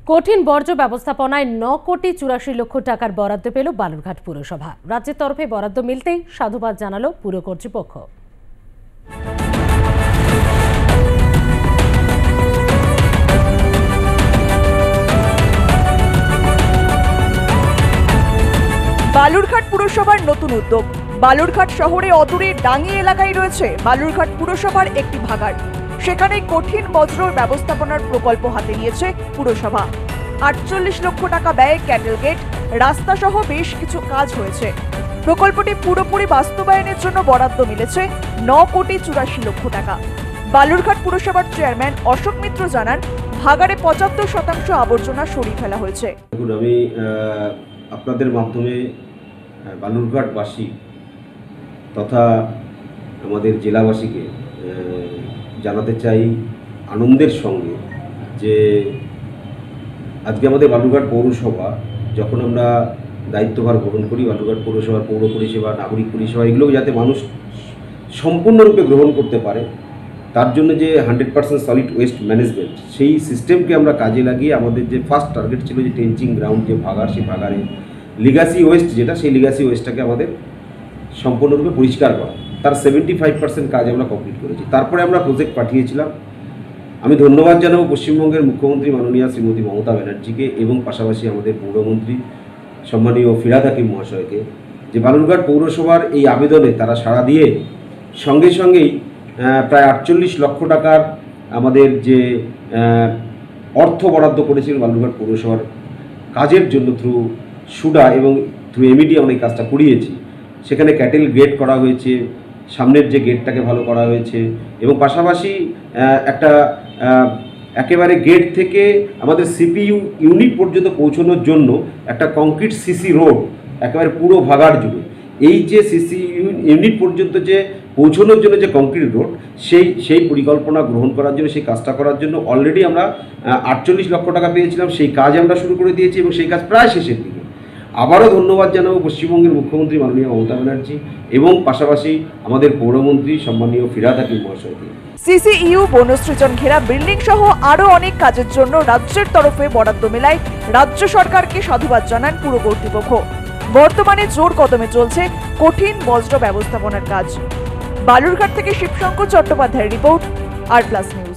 কঠিন বর্জ্য ব্যবস্থাপনায় 9 কোটি 84 লক্ষ টাকার বরাদ্দ পেল বালুরঘাট পুরসভা। রাজ্যের তরফে বরাদ্দ মিলতেই সাধুবাদ জানালো পুর কর্তৃপক্ষ। বালুরঘাট পুরসভার নতুন উদ্যোগ। বালুরঘাট শহরে অদূরে ডাঙ্গি এলাকায় রয়েছে বালুরঘাট পুরসভার একটি ভাগাড়। সেখানে কঠিন বজ্র ব্যবস্থাপনার প্রকল্প হাতে নিয়েছে পুরসভা। 48 লক্ষ টাকা ব্যয়ে ক্যাটেল গেট, রাস্তা সহ বেশ কিছু কাজ হয়েছে। প্রকল্পটি পুরোপুরি বাস্তবায়নের জন্য বরাদ্দ মিলেছে 9 কোটি 84 লক্ষ টাকা। বালুরঘাট পুরসভার চেয়ারম্যান অশোক মিত্র জানান, ভাগাড়ে 75% আবর্জনা সরিয়ে ফেলা হয়েছে। আমি আপনাদের মাধ্যমে বালুরঘাটবাসী তথা আমাদের জেলাবাসীকে জানাতে চাই আনন্দের সঙ্গে যে আজকে আমাদের বালুরঘাট পৌরসভা যখন আমরা দায়িত্বভার গ্রহণ করি, বালুরঘাট পৌরসভার পৌর পরিষেবা, নাগরিক পরিষেবা এগুলো যাতে মানুষ সম্পূর্ণরূপে গ্রহণ করতে পারে, তার জন্য যে 100% সলিড ওয়েস্ট ম্যানেজমেন্ট সেই সিস্টেমকে আমরা কাজে লাগিয়ে আমাদের যে ফার্স্ট টার্গেট ছিল যে টেঞ্চিং গ্রাউন্ড যে ভাগাড়, সেই ভাগাড়ে লিগাসি ওয়েস্ট যেটা, সেই লিগাসি ওয়েস্টটাকে আমাদের সম্পূর্ণরূপে পরিষ্কার করা, তার 75% কাজ আমরা কমপ্লিট করেছি। তারপরে আমরা প্রজেক্ট পাঠিয়েছিলাম। আমি ধন্যবাদ জানাবো পশ্চিমবঙ্গের মুখ্যমন্ত্রী মাননীয়া শ্রীমতী মমতা ব্যানার্জিকে এবং পাশাপাশি আমাদের পৌরমন্ত্রী সম্মানীয় ফিরহাদ হাকিম মহাশয়কে, যে বালুরঘাট পৌরসভার এই আবেদনে তারা সাড়া দিয়ে সঙ্গে সঙ্গেই প্রায় 48 লক্ষ টাকার আমাদের যে অর্থ বরাদ্দ করেছিল বালুরঘাট পৌরসভার কাজের জন্য থ্রু সুডা এবং থ্রু এমইডি আমরা এই কাজটা করিয়েছি। সেখানে ক্যাটেল গেট করা হয়েছে, সামনের যে গেটটাকে ভালো করা হয়েছে এবং পাশাপাশি একটা একেবারে গেট থেকে আমাদের সিপিইউ ইউনিট পর্যন্ত পৌঁছানোর জন্য একটা কংক্রিট সিসি রোড একেবারে পুরো ভাগাড় জুড়ে, এই যে সিসি ইউনিট পর্যন্ত যে পৌঁছানোর জন্য যে কংক্রিট রোড সেই পরিকল্পনা গ্রহণ করার জন্য, সেই কাজটা করার জন্য অলরেডি আমরা 48 লক্ষ টাকা পেয়েছিলাম। সেই কাজ আমরা শুরু করে দিয়েছি এবং সেই কাজ প্রায় শেষের দিকে। আবারও ধন্যবাদ জানাবো পশ্চিমবঙ্গের মুখ্যমন্ত্রী মাননীয় মমতা ব্যানার্জি এবং পাশাপাশি আমাদের পৌরমন্ত্রী সম্মানীয় ফিরহাদ হাকিম মহাশয়কে। সিসিইউ, বনসৃজন ঘেরা বিল্ডিং সহ আরো অনেক কাজের জন্য রাজ্যের তরফে বরাদ্দ মেলায় রাজ্য সরকারকে সাধুবাদ জানান পুর কর্তৃপক্ষ। বর্তমানে জোর কদমে চলছে কঠিন বজ্র ব্যবস্থাপনার কাজ। বালুরঘাট থেকে শিবশঙ্কর চট্টোপাধ্যায়ের রিপোর্ট, আর প্লাস নিউজ।